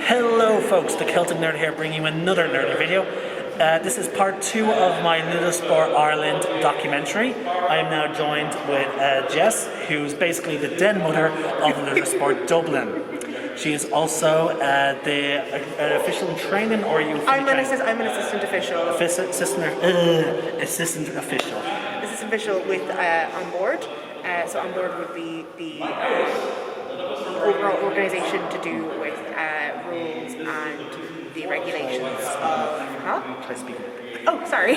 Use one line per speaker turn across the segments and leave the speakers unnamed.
Hello folks, the Celtic Nerd here bringing you another nerdy video. This is part 2 of my Sport Ireland documentary. I am now joined with Jess, who's basically the den mother of Sport Dublin. She is also the official in training, or are you?
I'm an assistant official.
Assistant official.
Assistant official with on board. So on board would be the overall organisation to do with rules and the regulations of.
Try speaking.
Oh, sorry.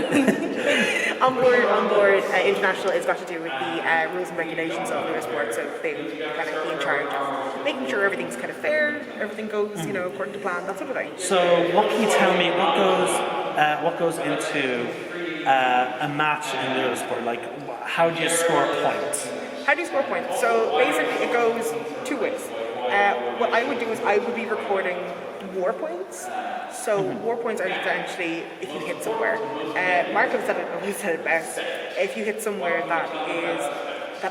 on board, international has got to do with the rules and regulations of motorsport. So they would kind of be in charge of making sure everything's kind of fair, everything goes, according to plan, that sort of thing.
So, what can you tell me? What goes into a match in motorsport? Like, how do you score points?
How do you score points? So basically, it goes two ways. What I would do is I would be recording war points. So war points are essentially if you hit somewhere. Mark said it best. If you hit somewhere that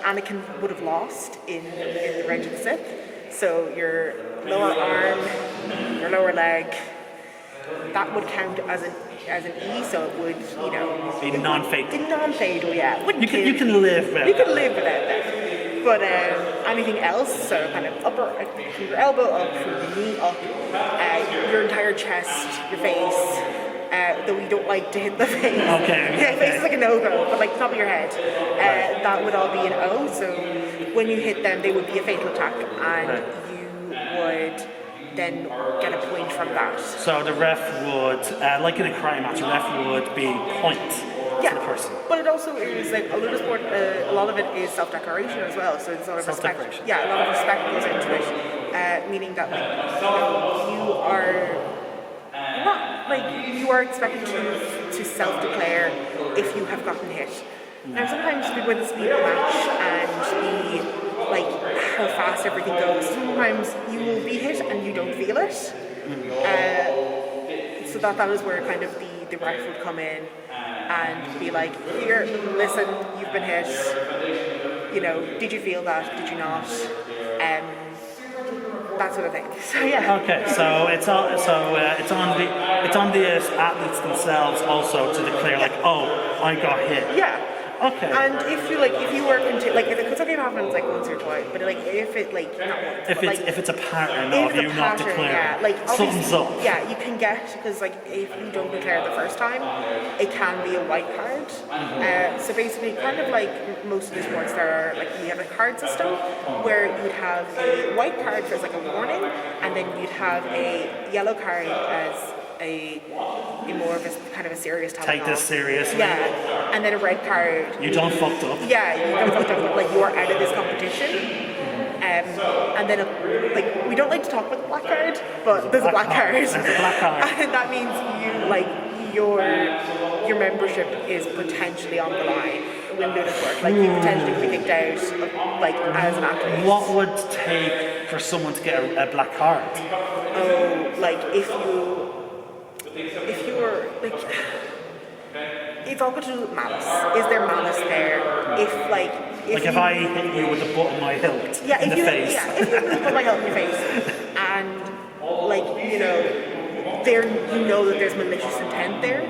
Anakin would have lost in the Revenge of the Sith. So your lower arm, your lower leg, that would count as an E. So it would,
be non-fatal.
Non-fatal, yeah.
You can live with it.
You can live without that. But anything else, so kind of upper, from your elbow up, from your knee up, your entire chest, your face, though we don't like to hit the face.
Okay.
Yeah, face is like a no-go, but like top of your head, that would all be an O. So when you hit them, they would be a fatal attack, and you would then get a point from that.
So the ref would, like in a crime match, the ref would be point.
Yeah,
the person.
But it also is like a lot of sport. A lot of it is self-declaration as well. So it's a lot of respect. Yeah, a lot of respect goes into it, meaning that you are expected to self-declare if you have gotten hit. Now sometimes with the speed of the match and how fast everything goes, sometimes you will be hit and you don't feel it. So that is where kind of the ref would come in and be like, here, listen, you've been hit. Did you feel that? Did you not? That sort of thing. So yeah.
Okay, so it's on the athletes themselves also to declare oh, I got hit.
Yeah.
Okay.
And if you were if it's okay to happen once or twice, but if it not once,
if it's a pattern of you not declaring, something's up.
Yeah, you can get because if you don't declare the first time, it can be a white card. So basically, kind of like most of the sports, there are we have a card system where you'd have a white card for a warning, and then you'd have a yellow card as a more of a kind of a serious time.
Take this seriously.
Yeah, and then a red card.
You don't fucked up.
Yeah, you don't fucked up. You are out of this competition. And then we don't like to talk about the black card, but there's a black card.
There's a black card.
And that means your membership is potentially on the line when doing this work. You potentially could be kicked out as an athlete.
What would it take for someone to get a black card?
Oh, if you were it's all got to do with malice. Is there malice there? If
I hit you with the butt of my hilt in the face.
Yeah, if you hit the butt of my hilt in your face, and there that there's malicious intent there,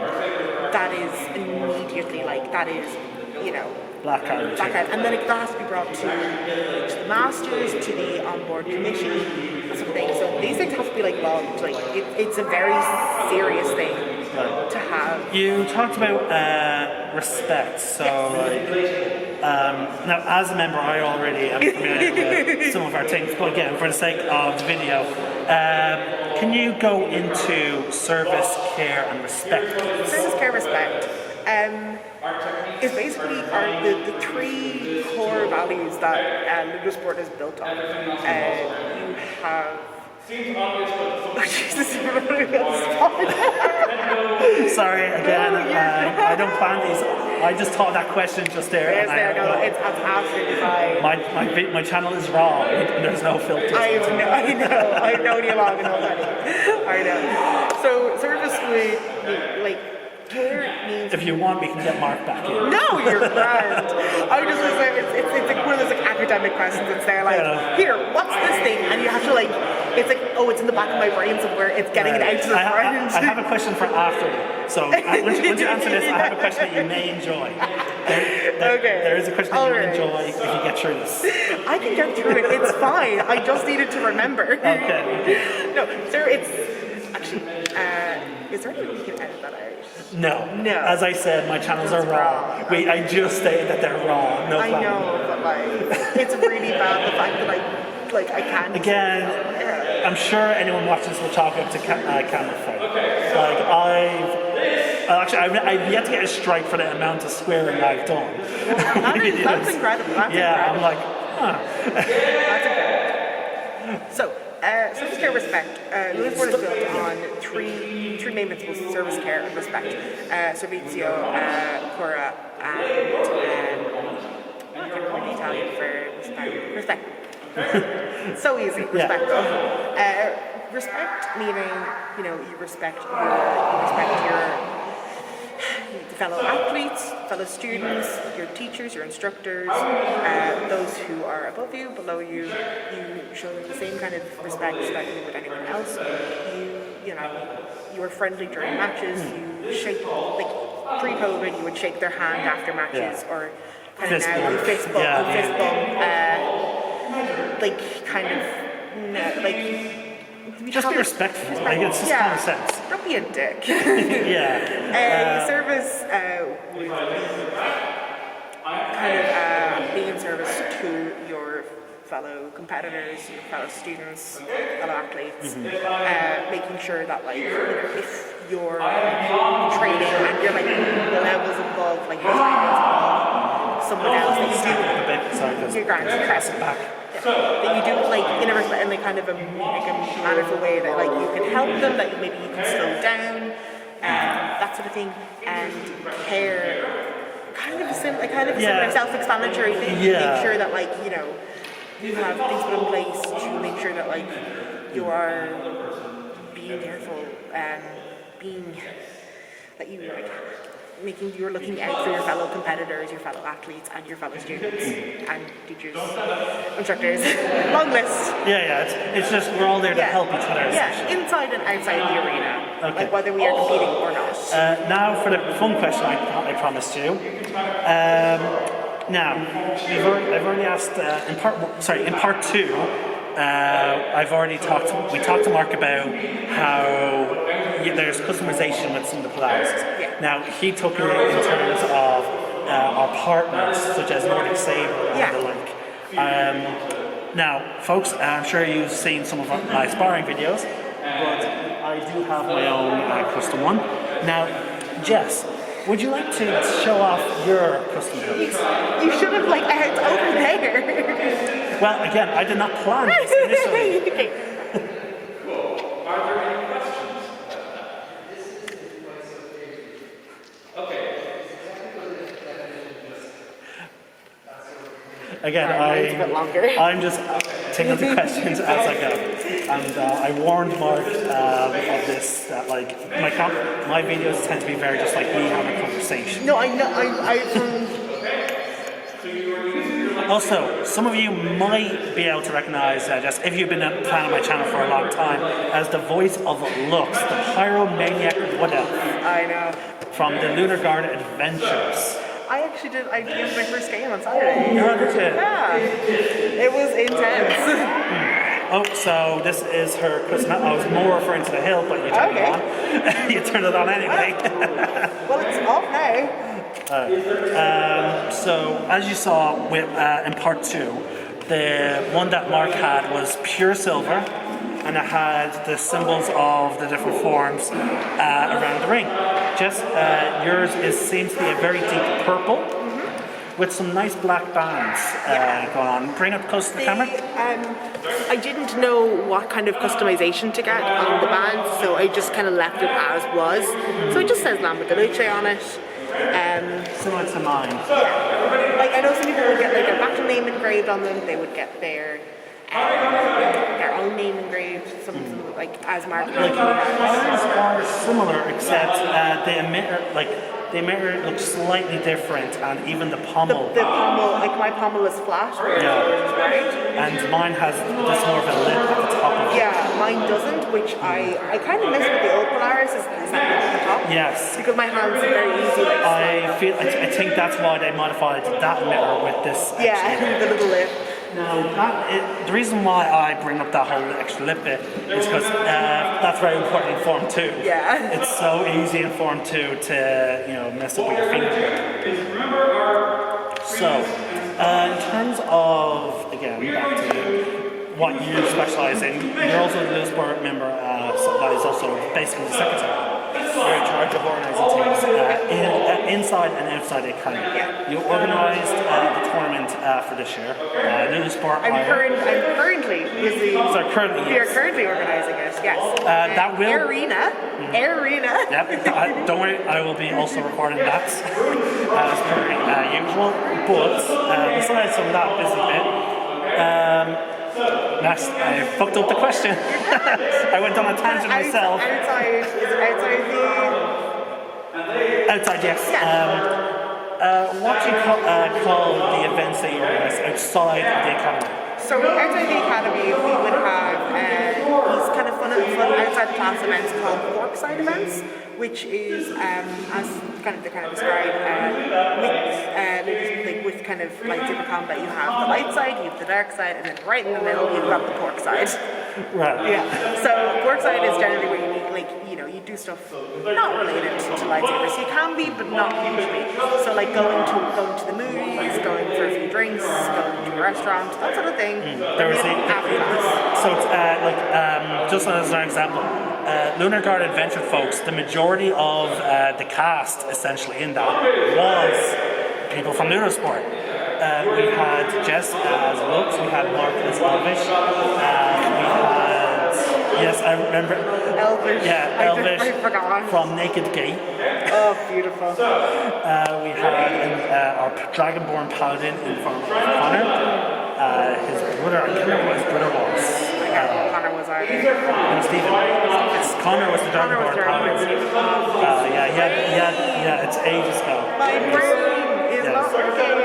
that is immediately that is
black card.
And then that has to be brought to the masters, to the onboard committee, that sort of thing. So these things have to be logged. It's a very serious thing to have.
You talked about respect. So now as a member, I already am familiar with some of our things. But again, for the sake of the video, can you go into service, care, and respect?
Service, care, respect. Is basically the three core values that sport is built on. You have. Oh, Jesus,
Sorry, again, I don't plan these. I just thought that question just there.
It's absolutely fine.
My channel is raw. There's no filters.
I know. I've known you long enough, honey. I know. So service would care means.
If you want, we can get Mark back in.
No, you're grand. I was just it's one of those academic questions. It's there here, what's this thing? And you have to It's like, oh, it's in the back of my brain somewhere. It's getting it out to the front.
I have a question for after you. So once you answer this, I have a question that you may enjoy. There is a question that you will enjoy if you get through this.
I can get through it. It's fine. I just needed to remember.
Okay.
No, so it's actually. Is there any way you can edit that out?
No.
No.
As I said, my channels are wrong. Wait, I just stated that they're wrong. No problem.
I know, but like, it's really bad the fact that I can't.
Again, I'm sure anyone watching this will chalk up to camera phone. Like I've yet to get a strike for the amount of swearing I've done.
That's incredible. That's
yeah,
incredible.
I'm like, huh.
That's incredible. So, service care respect. Lewis Board is built on three main principles: service, care, and respect. Servizio, cura, and I can't remember the Italian for respect. Respect. So easy. Respect. Yeah. Respect meaning, you respect your fellow athletes, fellow students, your teachers, your instructors, those who are above you, below you. You show them the same kind of respect that you would anyone else. You are friendly during matches. You shake, like pre-COVID, you would shake their hand after matches, or kind of now you fist bump,
just be respectful. Like it's just common sense.
Don't be a dick. Service would be kind of being in service to your fellow competitors, your fellow students, fellow athletes, making sure that if you're training and you're levels above, someone else that you do, you're going to press it back. That you do in a respect, in kind of a mannerful way that you can help them, that maybe you can slow down, that sort of thing, and care, kind of a similar self-explanatory thing. Make sure that you have things put in place to make sure that you are being careful and you're looking out for your fellow competitors, your fellow athletes, and your fellow students and teachers, instructors. Long list.
It's just we're all there to help each other.
Inside and outside the arena,
okay.
Whether we are competing or not.
Now for the fun question I promised you. Now I've already asked in part two. We talked to Mark about how there's customization with some of the players. Now he took it in terms of our partners such as Nordic Sabre and the like. Now folks, I'm sure you've seen some of my sparring videos, but I do have my own custom one. Now Jess, would you like to show off your custom builds?
You should have it's over there.
Well, again, I did not plan this initially.
Are there any questions? Okay.
Again, I'm just taking the questions as I go. And I warned Mark of this, that my videos tend to be very just like me having a conversation.
No, I know.
Also, some of you might be able to recognize, just if you've been a fan of my channel for a long time, as the voice of Lux, the Pyromaniac Wood Elf.
I know.
From the Lunar Guard Adventures.
I did my first game on Saturday.
Oh, did you?
Yeah. It was intense.
Oh, so this is her custom. I was more referring to the hill, but you turned it on. You turned it on anyway.
Well, it's off now.
So, as you saw in part two, the one that Mark had was pure silver, and it had the symbols of the different forms around the ring. Jess, yours seems to be a very deep purple with some nice black bands going on. Bring it close to the camera.
I didn't know what kind of customization to get on the bands, so I just kind of left it as was. So it just says Lamba de Luce on it.
Similar to mine.
Yeah. I know some people would get their battle name engraved on them. They would get their own name engraved. Some as Mark.
Ours are similar, except the emitter, the mirror looks slightly different, and even the pommel.
The pommel, like my pommel is flat, whereas
Yeah.
yours is right.
And mine has this more of a lip at the top of it.
Yeah, mine doesn't, which I kind of miss with the old Polaris, is that lip at the top.
Yes.
Because my hands are very easy, like,
I think that's why they modified that mirror with this.
yeah, the little lip.
Now, the reason why I bring up that whole extra lip bit is because that's very important in Form 2.
Yeah.
It's so easy in Form 2 to, mess up with your fingertip. So, in terms of, again, back to what you specialize in, you're also a Lewis Sport member, so that is also basically the secretary. You're in charge of organising things inside and outside the academy.
Yeah.
You organised the tournament for this year, Lewis Sport.
I'm currently busy.
So currently,
We are currently organising it, yes.
that will.
Arena.
Yep. Don't worry, I will be also recording that as per usual. But besides some of that busy bit, I fucked up the question. I went on a tangent myself. Outside, yes.
Yeah.
What do you call the events that you organise outside of the academy?
So outside the academy, we would have these kind of fun outside the class events called Porkside events, which is as kind of described with kind of lightsaber combat. You have the light side, you have the dark side, and then right in the middle you've got the pork side.
Right.
Yeah. So pork side is generally where you do stuff not related to lightsabers. You can be, but not usually. So going to the movies, going for a few drinks, going to a restaurant, that sort of thing.
There was
after class.
So it's just as an example, Lunar Guard Adventure folks, the majority of the cast essentially in that was people from Lunar Sport. We had Jess as Lux, we had Mark as Elvish, yes, I remember.
Elvish.
Yeah,
I
Elvish
forgot.
from Naked Gay.
Oh, beautiful.
We had our Dragonborn Paladin in form of Connor. His brother, I can't remember what his brother was.
I can't remember what Connor was either.
No, Stephen. Connor was the Dragonborn Paladin. Yeah, it's ages ago.
My brain is not working.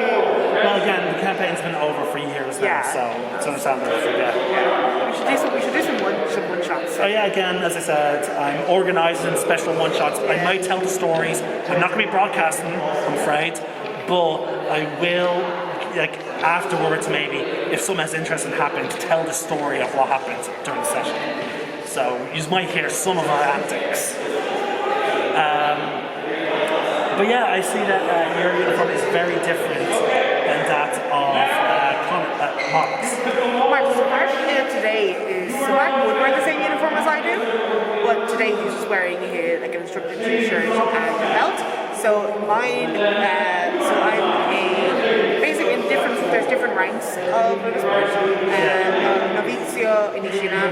Well, again, the campaign's been over for years now,
Yeah.
so it's understandable to forget.
Yeah. We should do some one shots.
So yeah, again, as I said, I'm organising special one-shots. I might tell the stories. I'm not going to be broadcasting, I'm afraid, but I will, afterwards maybe, if something has interesting happened, tell the story of what happened during the session. So you might hear some of our antics. But yeah, I see that your uniform is very different than that of Mark's.
Mark today is Mark would wear the same uniform as I do, but today he's just wearing an instructor t-shirt and a belt. So mine, so I'm basically in there's different ranks of motorsport. Novizio, Initiana,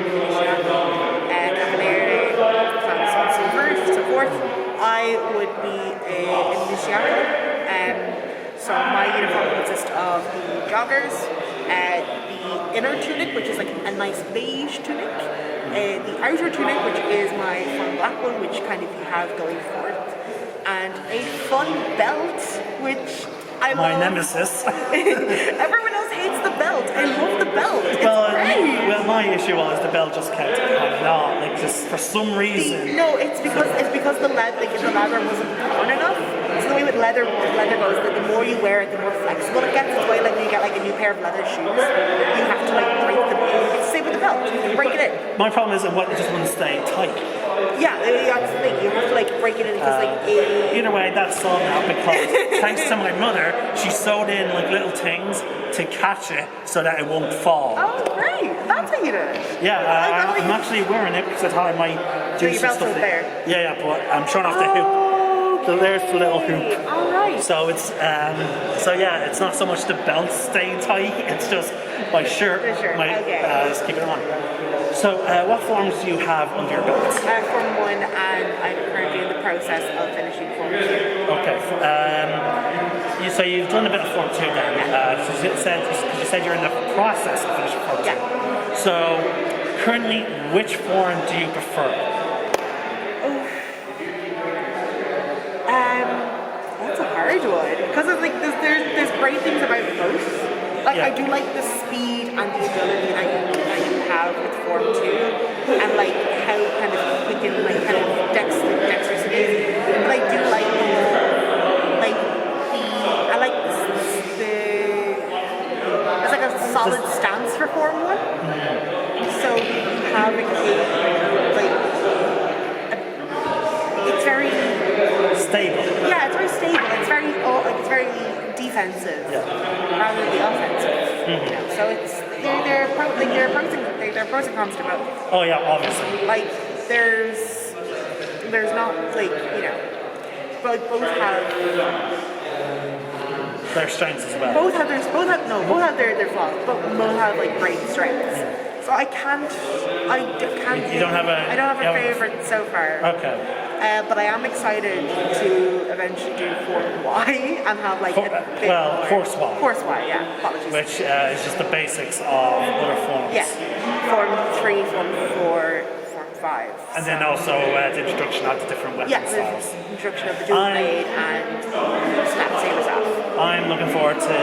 Cavaliere, and so forth. I would be an Initiato. So my uniform consists of the joggers, the inner tunic, which is a nice beige tunic, the outer tunic, which is my fun black one, which kind of you have going forth, and a fun belt, which I love.
My nemesis.
Everyone else hates the belt. I love the belt. It's great.
Well, my issue was the belt just kept coming on, just for some reason.
No, it's because the leather wasn't torn enough. So the way with leather goes, that the more you wear it, the more flexible it gets. It's the way when you get a new pair of leather shoes, you have to break the belt. It's the same with the belt. You break it in.
My problem is it just wouldn't stay tight.
Yeah, that's the thing. You have to break it in because
Either way, that's solved now because thanks to my mother, she sewed in little things to catch it so that it won't fall.
Oh, great! That's how you do it.
Yeah, I'm actually wearing it because I thought I might do
your
some
belt's
stuff.
there.
Yeah, but I'm showing off the hoop. So there's the little hoop.
All right.
So it's it's not so much the belt staying tight. It's just my shirt.
The shirt. Okay.
Just keep it on. So what forms do you have under your belt?
Form 1, and I'm currently in the process of finishing Form 2.
Okay. So you've done a bit of Form 2 then. So you said you're in the process of finishing Form 2.
Yeah.
So currently, which form do you prefer?
I would, because it's like there's great things about both. Like I do like the speed and the ability that you have with Form 2, and like how kind of quick and like kind of dexterous it is. But I do like I like the it's like a solid stance for Form 1. So having it's very
Stable.
yeah, it's very stable. It's very defensive rather than the offensive. You know, so it's there are pros and cons to both.
Oh yeah, obviously.
Like there's not like but both have
Their strengths as well.
both have their flaws, but both have like great strengths. So I can't.
You don't have a.
I don't have a favorite so far.
Okay.
But I am excited to eventually do Form Y and have like
Course Y.
Course Y, yeah. Apologies.
Which is just the basics of other forms.
Yeah. Form 3, Form 4, Form 5.
And then also the introduction of the different weapon
yeah,
styles.
the introduction of the dual blade and snap saber staff.
I'm looking forward to the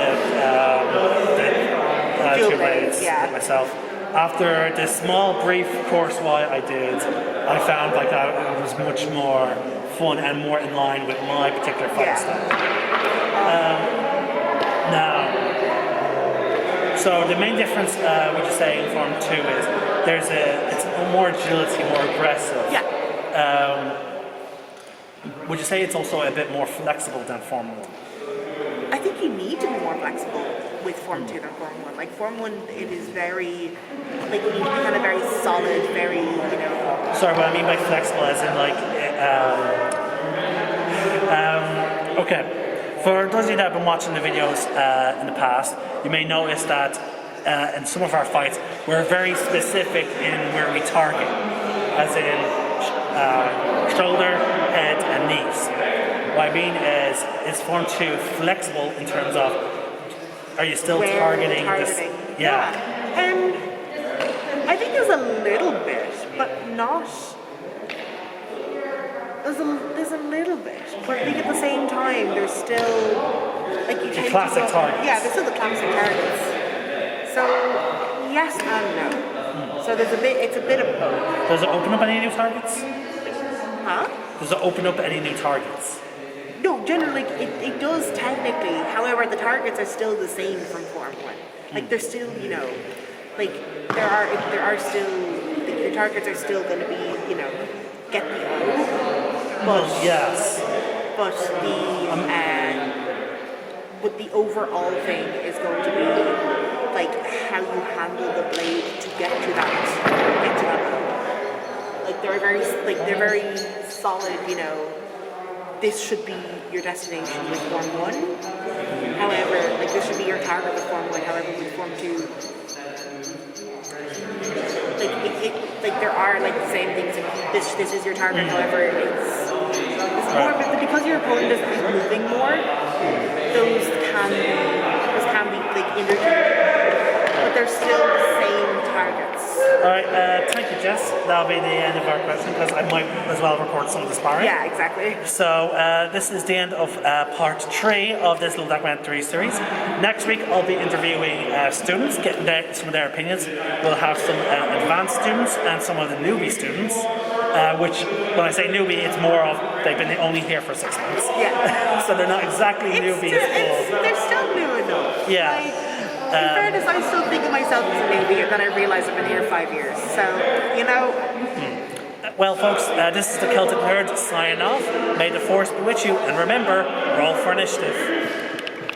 Dual
two
blades,
blades
yeah.
myself. After the small brief course Y I did, I found like it was much more fun and more in line with my particular fight style. Now, so the main difference, would you say, in Form 2 is it's more agility, more aggressive.
Yeah.
Would you say it's also a bit more flexible than Form 1?
I think you need to be more flexible with Form 2 than Form 1. Like Form 1, it is very, like you need to be kind of very solid, very,
Sorry, what I mean by flexible as in like, okay. For those of you that have been watching the videos in the past, you may notice that in some of our fights, we're very specific in where we target, as in shoulder, head, and knees. What I mean is Form 2 flexible in terms of, are you still targeting this? Yeah.
I think there's a little bit, but not. There's a little bit, but I think at the same time there's still like you tend
classic
to go,
targets.
Yeah, there's still the classic targets. So yes and no. So there's a bit. It's a bit of both.
Does it open up any new targets?
Huh?
Does it open up any new targets?
No, generally it does technically. However, the targets are still the same from Form 1. Like they're still, like there are still your targets are still going to be, get the O. But
yes.
But the overall thing is going to be like how you handle the blade to get to that level. Like they're very solid, this should be your destination with Form 1. However, like this should be your target with Form 1. However, with Form 2, like there are like the same things. This is your target. However, it's more because your opponent is moving more. Those can be like interchangeable, but they're still the same targets.
All right, thank you, Jess. That'll be the end of our question because I might as well record some of the sparring.
Yeah, exactly.
So this is the end of part 3 of this little documentary series. Next week I'll be interviewing students, getting some of their opinions. We'll have some advanced students and some of the newbie students, which when I say newbie, it's more of they've been only here for 6 months.
Yeah.
So they're not exactly newbies.
They're still new enough.
Yeah.
In fairness, I still think of myself as a newbie, and then I realize I've been here 5 years. So,
Well, folks, this is the Celtic Nerd signing off. May the Force be with you, and remember, roll for initiative.